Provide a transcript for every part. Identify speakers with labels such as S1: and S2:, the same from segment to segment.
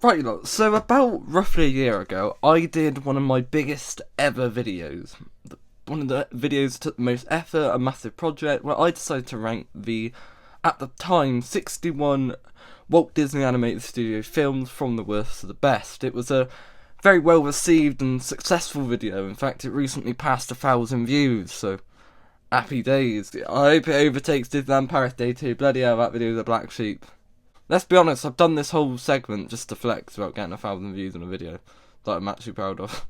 S1: Right, look, so about roughly a year ago, I did one of my biggest ever videos. One of the videos that took the most effort, a massive project, where I decided to rank the, at the time, 61 Walt Disney Animated Studio films from the worst to the best. It was a very well received and successful video. In fact, it recently passed 1,000 views, so happy days. I hope it overtakes Disneyland Paris Day 2. Bloody hell, that video is a black sheep. Let's be honest, I've done this whole segment just to flex about getting 1,000 views on a video that I'm actually proud of.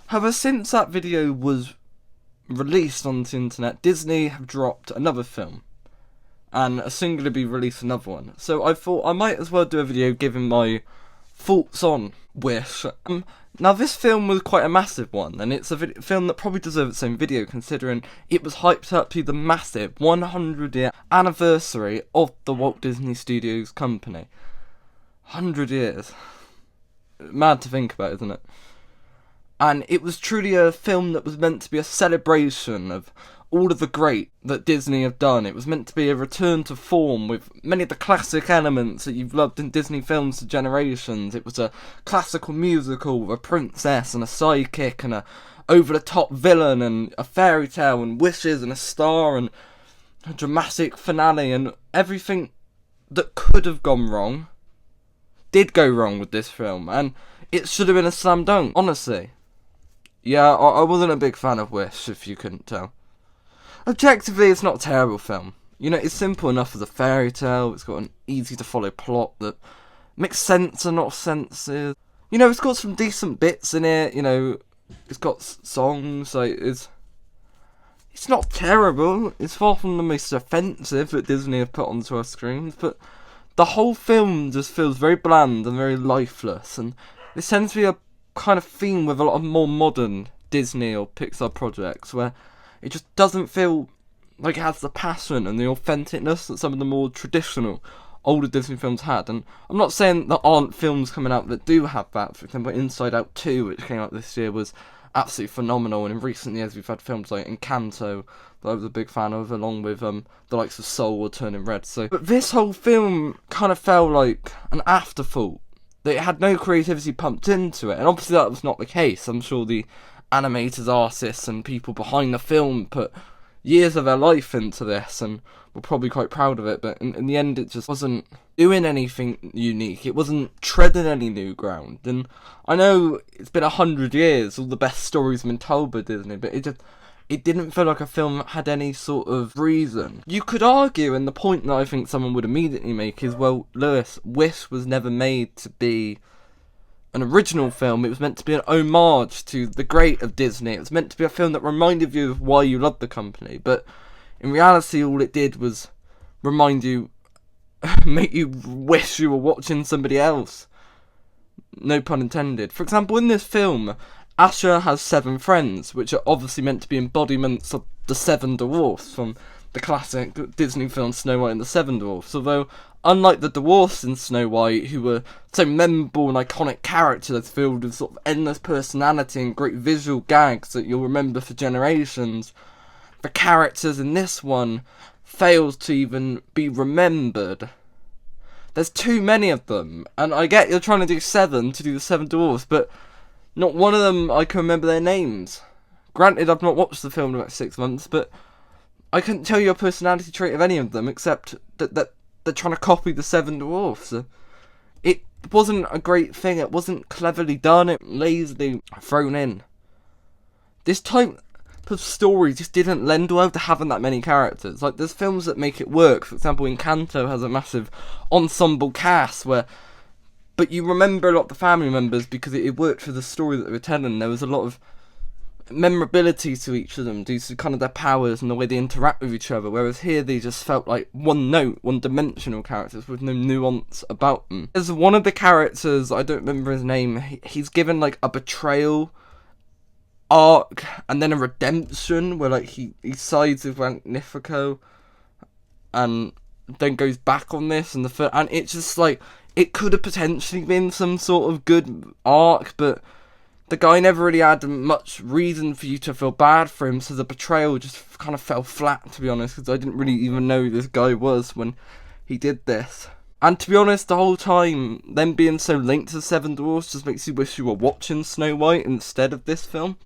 S1: However, since that video was released onto the internet, Disney have dropped another film, and are soon going to be released another one. So I thought I might as well do a video giving my thoughts on Wish. Now this film was quite a massive one, and it's a film that probably deserves its own video, considering it was hyped up to the massive 100-year anniversary of the Walt Disney Studios company. 100 years. Mad to think about, isn't it? And it was truly a film that was meant to be a celebration of all of the great that Disney have done. It was meant to be a return to form with many of the classic elements that you've loved in Disney films for generations. It was a classical musical with a princess and a sidekick and a over-the-top villain and a fairy tale and wishes and a star and a dramatic finale, and everything that could have gone wrong did go wrong with this film, and it should have been a slam dunk, honestly. Yeah, I wasn't a big fan of Wish, if you couldn't tell. Objectively, it's not a terrible film. You know, it's simple enough as a fairy tale. It's got an easy to follow plot that makes sense and not senses. You know, it's got some decent bits in it. You know, it's got songs. Like it's not terrible. It's far from the most offensive that Disney have put onto our screens. But the whole film just feels very bland and very lifeless. And this tends to be a kind of theme with a lot of more modern Disney or Pixar projects, where it just doesn't feel like it has the passion and the authenticness that some of the more traditional older Disney films had. And I'm not saying there aren't films coming out that do have that. For example, Inside Out 2, which came out this year, was absolutely phenomenal. And in recent years, we've had films like Encanto that I was a big fan of, along with the likes of Soul or Turning Red. But this whole film kind of felt like an afterthought. That it had no creativity pumped into it. And obviously that was not the case. I'm sure the animators, artists and people behind the film put years of their life into this and were probably quite proud of it, but in the end it just wasn't doing anything unique. It wasn't treading any new ground. And I know it's been 100 years, all the best stories have been told by Disney, but it didn't feel like a film that had any sort of reason. You could argue, and the point that I think someone would immediately make is, well, Lewis, Wish was never made to be an original film. It was meant to be an homage to the great of Disney. It was meant to be a film that reminded you of why you loved the company. But in reality, all it did was remind you, make you wish you were watching somebody else. No pun intended. For example, in this film, Asha has 7 friends, which are obviously meant to be embodiments of the 7 dwarfs from the classic Disney film Snow White and the 7 Dwarfs. Although, unlike the dwarfs in Snow White, who were so memorable and iconic characters filled with sort of endless personality and great visual gags that you'll remember for generations, the characters in this one fails to even be remembered. There's too many of them, and I get you're trying to do 7 to do the 7 dwarfs, but not one of them I can remember their names. Granted, I've not watched the film in about 6 months, but I couldn't tell you a personality trait of any of them, except that they're trying to copy the 7 dwarfs. It wasn't a great thing, it wasn't cleverly done, it lazily thrown in. This type of story just didn't lend well to having that many characters. Like, there's films that make it work. For example, Encanto has a massive ensemble cast but you remember a lot of the family members because it worked for the story that they were telling. There was a lot of memorability to each of them due to kind of their powers and the way they interact with each other, whereas here they just felt like one-dimensional characters with no nuance about them. There's one of the characters, I don't remember his name, he's given like a betrayal arc and then a redemption where like he sides with Magnifico and then goes back on this, and it's just like, it could have potentially been some sort of good arc, but the guy never really had much reason for you to feel bad for him, so the betrayal just kind of fell flat, to be honest, because I didn't really even know who this guy was when he did this. And to be honest, the whole time, them being so linked to Seven Dwarfs just makes you wish you were watching Snow White instead of this film.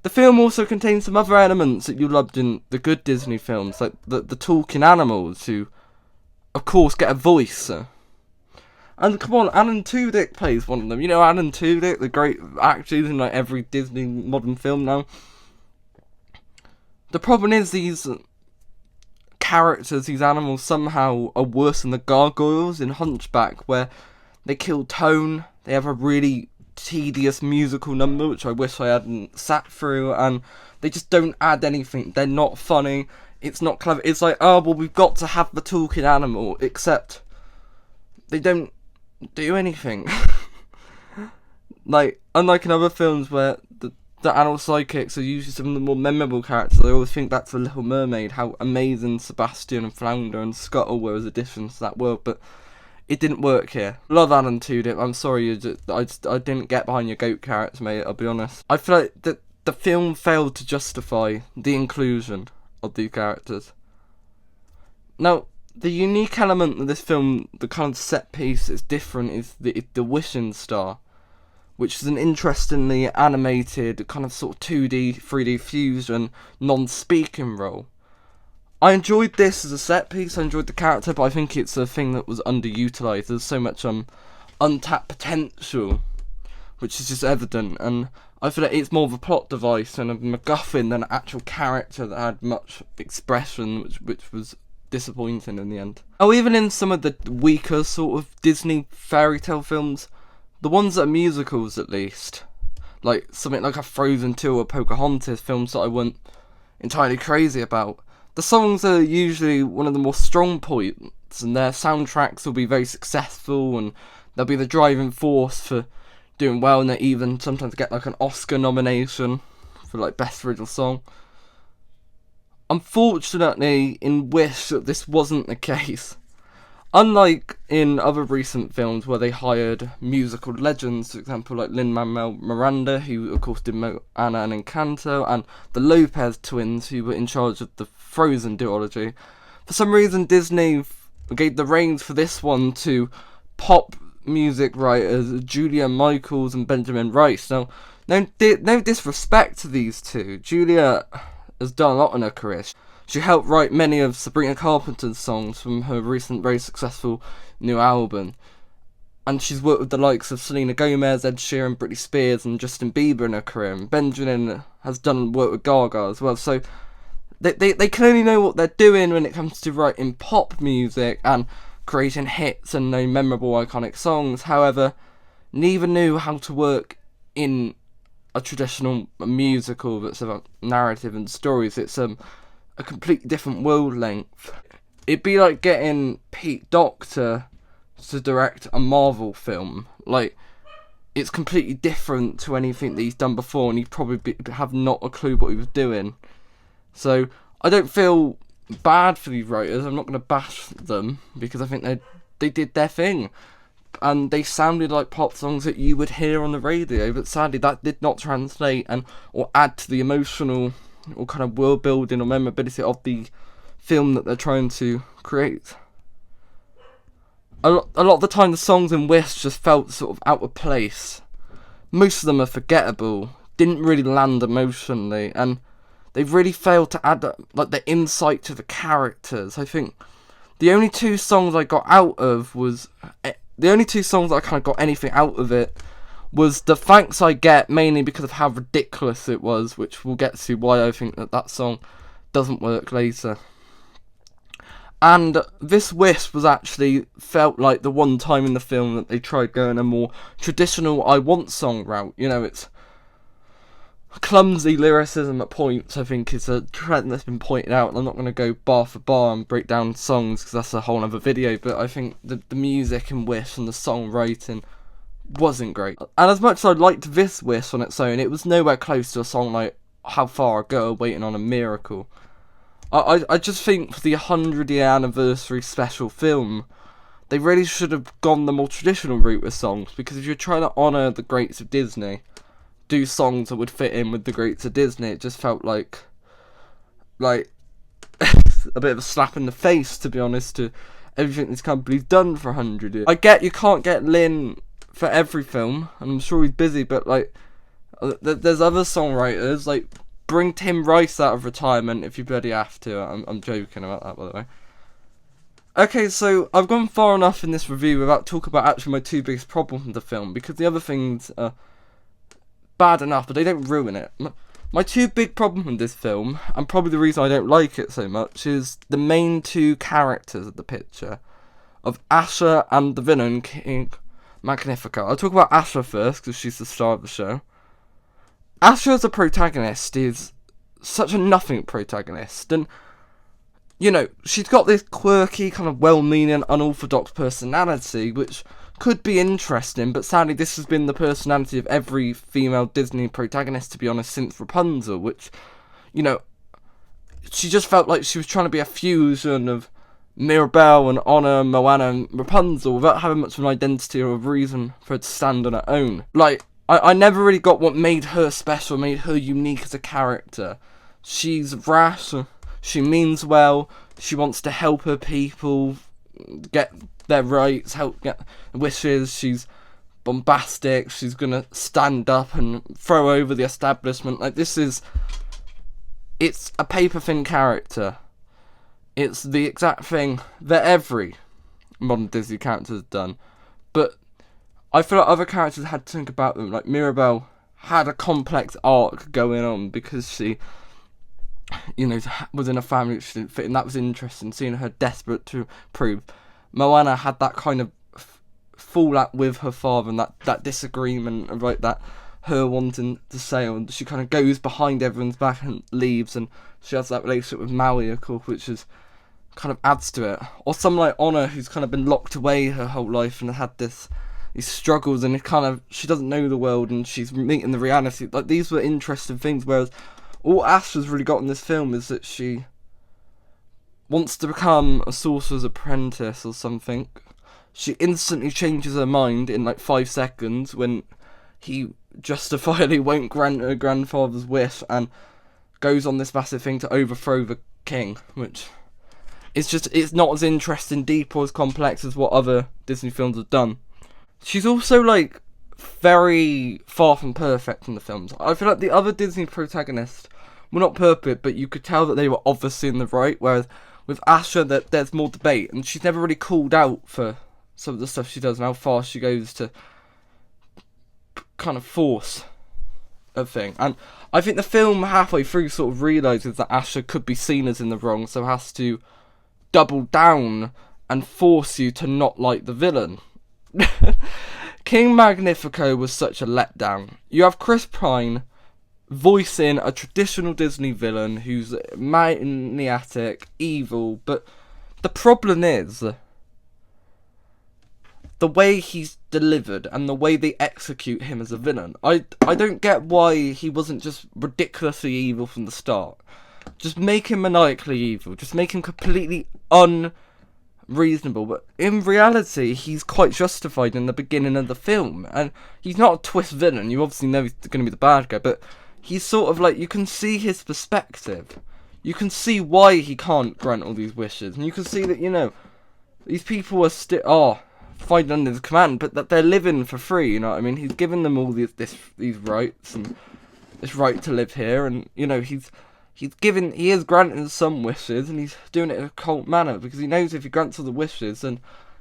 S1: The film also contains some other elements that you loved in the good Disney films, like the talking animals, who, of course, get a voice. And come on, Alan Tudyk plays one of them. You know Alan Tudyk, the great actor in like every Disney modern film now. The problem is these characters, these animals, somehow are worse than the gargoyles in Hunchback, where they kill tone, they have a really tedious musical number, which I wish I hadn't sat through, and they just don't add anything. They're not funny, it's not clever. It's like, oh, well, we've got to have the talking animal, except they don't do anything. Like, unlike in other films where the animal sidekicks are usually some of the more memorable characters, I always think back to The Little Mermaid, how amazing Sebastian and Flounder and Scuttle were as additions to that world, but it didn't work here. Love Alan Tudyk, I'm sorry, I didn't get behind your goat character, mate, I'll be honest. I feel like the film failed to justify the inclusion of these characters. Now, the unique element of this film, the kind of set piece that's different, is the wishing star, which is an interestingly animated, kind of sort of 2D, 3D fusion, non-speaking role. I enjoyed this as a set piece, I enjoyed the character, but I think it's a thing that was underutilised. There's so much untapped potential, which is just evident, and I feel like it's more of a plot device and a MacGuffin than an actual character that had much expression, which was disappointing in the end. Oh, even in some of the weaker sort of Disney fairy tale films, the ones that are musicals at least, like something like a Frozen 2 or Pocahontas, films that I wasn't entirely crazy about, the songs are usually one of the more strong points, and their soundtracks will be very successful, and they'll be the driving force for doing well, and they even sometimes get like an Oscar nomination for like Best Original Song. Unfortunately, in Wish, this wasn't the case. Unlike in other recent films where they hired musical legends, for example like Lin-Manuel Miranda, who of course did Moana and Encanto, and the Lopez twins, who were in charge of the Frozen duology, for some reason Disney gave the reins for this one to pop music writers Julia Michaels and Benjamin Rice. Now, no disrespect to these two, Julia has done a lot in her career. She helped write many of Sabrina Carpenter's songs from her recent very successful new album. And she's worked with the likes of Selena Gomez, Ed Sheeran, Britney Spears and Justin Bieber in her career. And Benjamin has done work with Gaga as well. So they clearly know what they're doing when it comes to writing pop music and creating hits and memorable iconic songs. However, neither knew how to work in a traditional musical that's about narrative and stories. It's a completely different world length. It'd be like getting Pete Docter to direct a Marvel film. Like, it's completely different to anything that he's done before, and he'd probably have not a clue what he was doing. So I don't feel bad for these writers. I'm not going to bash them, because I think they did their thing, and they sounded like pop songs that you would hear on the radio. But sadly, that did not translate or add to the emotional or kind of world building or memorability of the film that they're trying to create. A lot of the time, the songs in Wish just felt sort of out of place. Most of them are forgettable, didn't really land emotionally, and they've really failed to add like the insight to the characters. I think the only two songs I got out of was the only two songs that I kind of got anything out of it was the Thanks I Get, mainly because of how ridiculous it was, which we'll get to why I think that song doesn't work later. And This Wish was actually felt like the one time in the film that they tried going a more traditional I Want song route. You know, it's clumsy lyricism at points, I think, is a trend that's been pointed out, and I'm not going to go bar for bar and break down songs because that's a whole other video, but I think the music in Wish and the songwriting wasn't great. And as much as I liked This Wish on its own, it was nowhere close to a song like How Far a Girl Waiting on a Miracle. I just think for the 100-year anniversary special film, they really should have gone the more traditional route with songs, because if you're trying to honour the greats of Disney, do songs that would fit in with the greats of Disney. It just felt like a bit of a slap in the face, to be honest, to everything this company's done for 100 years. I get you can't get Lin for every film, and I'm sure he's busy, but like, there's other songwriters, like, bring Tim Rice out of retirement if you bloody have to. I'm joking about that, by the way. Okay, so I've gone far enough in this review without talking about actually my two biggest problems with the film, because the other things are bad enough, but they don't ruin it. My two big problems with this film, and probably the reason I don't like it so much, is the main two characters of the picture, of Asha and the villain, King Magnifico. I'll talk about Asha first, because she's the star of the show. Asha as a protagonist is such a nothing protagonist, and, you know, she's got this quirky, kind of well-meaning, unorthodox personality, which could be interesting, but sadly this has been the personality of every female Disney protagonist, to be honest, since Rapunzel, which, you know, she just felt like she was trying to be a fusion of Mirabelle and Anna, Moana and Rapunzel without having much of an identity or a reason for her to stand on her own. Like, I never really got what made her special, made her unique as a character. She's rash, she means well, she wants to help her people get their rights, help get wishes, she's bombastic, she's gonna stand up and throw over the establishment. Like, it's a paper thin character. It's the exact thing that every modern Disney character has done. But I feel like other characters had to think about them. Like, Mirabelle had a complex arc going on because she, you know, was in a family that she didn't fit in. That was interesting, seeing her desperate to prove. Moana had that kind of fallout with her father and that disagreement, right, that her wanting to sail, and she kind of goes behind everyone's back and leaves, and she has that relationship with Maui, of course, which is kind of adds to it. Or someone like Anna, who's kind of been locked away her whole life and had these struggles, and it kind of, she doesn't know the world and she's meeting the reality. Like, these were interesting things, whereas all Asha's really got in this film is that she wants to become a sorcerer's apprentice or something. She instantly changes her mind in like 5 seconds when he justifiably won't grant her grandfather's wish and goes on this massive thing to overthrow the king, which is just, it's not as interesting, deep, or as complex as what other Disney films have done. She's also, like, very far from perfect in the films. I feel like the other Disney protagonists were not perfect, but you could tell that they were obviously in the right, whereas with Asha, that there's more debate, and she's never really called out for some of the stuff she does and how far she goes to kind of force a thing. And I think the film halfway through sort of realises that Asha could be seen as in the wrong, so has to double down and force you to not like the villain. King Magnifico was such a letdown. You have Chris Pine voicing a traditional Disney villain who's maniac, evil, but the problem is the way he's delivered and the way they execute him as a villain. I don't get why he wasn't just ridiculously evil from the start. Just make him maniacally evil. Just make him completely unreasonable. But in reality, he's quite justified in the beginning of the film. And he's not a twist villain. You obviously know he's going to be the bad guy. But he's sort of like, you can see his perspective. You can see why he can't grant all these wishes. And you can see that, you know, these people are still fighting under his command, but that they're living for free, you know what I mean? He's given them all these rights and this right to live here, and, you know, he is granting some wishes, and he's doing it in a cold manner, because he knows if he grants all the wishes, then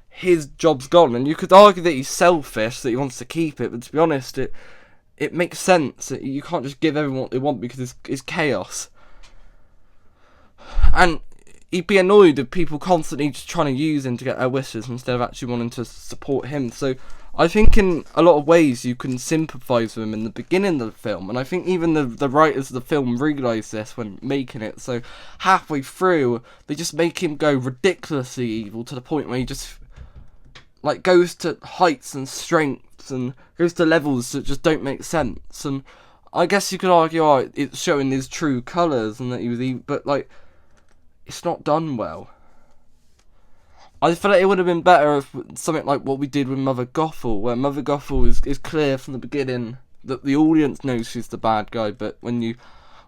S1: his job's gone. And you could argue that he's selfish, that he wants to keep it, but to be honest, it makes sense. You can't just give everyone what they want, because it's chaos. And he'd be annoyed if people constantly just trying to use him to get their wishes instead of actually wanting to support him. So I think in a lot of ways you can sympathise with him in the beginning of the film, and I think even the writers of the film realise this when making it. So halfway through, they just make him go ridiculously evil to the point where he just like goes to heights and strengths and goes to levels that just don't make sense. And I guess you could argue, it's showing his true colours and that he was evil, but like, it's not done well. I feel like it would have been better if something like what we did with Mother Gothel, where Mother Gothel is clear from the beginning that the audience knows she's the bad guy, but when you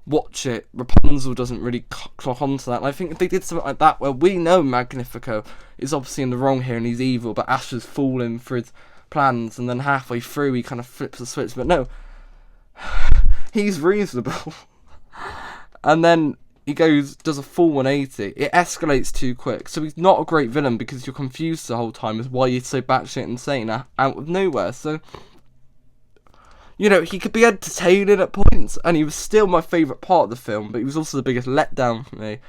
S1: watch it, Rapunzel doesn't really clock onto that. And I think if they did something like that, where we know Magnifico is obviously in the wrong here and he's evil, but Asha's fallen for his plans, and then halfway through he kind of flips the switch. But no, he's reasonable. And then he does a full 180. It escalates too quick. So he's not a great villain because you're confused the whole time as why he's so batshit insane out of nowhere. So, you know, he could be entertaining at points, and he was still my favourite part of the film, but he was also the biggest letdown for me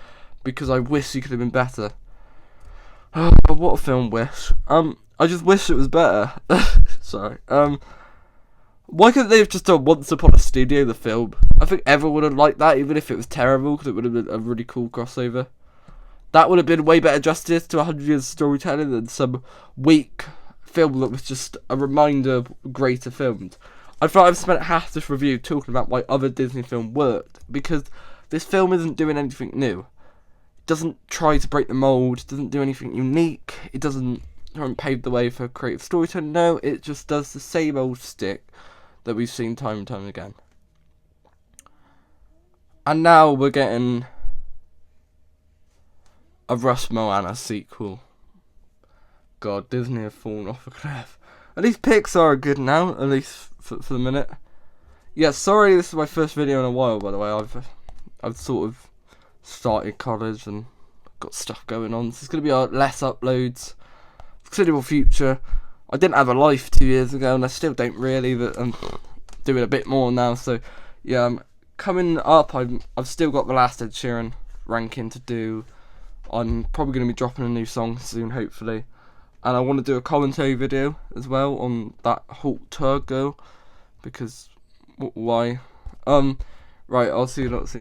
S1: because I wish he could have been better. Oh, what a film, Wish. I just wish it was better. Sorry. Why couldn't they have just done Once Upon a Studio, the film? I think everyone would have liked that, even if it was terrible, because it would have been a really cool crossover. That would have been way better justice to 100 years of storytelling than some weak film that was just a reminder of greater films. I feel like I've spent half this review talking about why other Disney film worked, because this film isn't doing anything new. It doesn't try to break the mould, it doesn't do anything unique, it doesn't try and pave the way for creative storytelling. No, it just does the same old stick that we've seen time and time again. And now we're getting a Russ Moana sequel. God, Disney have fallen off a cliff. At least Pixar are good now, at least for the minute. Yeah, sorry, this is my first video in a while, by the way. I've sort of started college and got stuff going on. So it's going to be less uploads. Considerable future. I didn't have a life 2 years ago, and I still don't really, but I'm doing a bit more now. So yeah, coming up, I've still got the last Ed Sheeran ranking to do. I'm probably going to be dropping a new song soon, hopefully, and I want to do a commentary video as well on that Halt Tour Girl, because why? Right, I'll see you lot soon.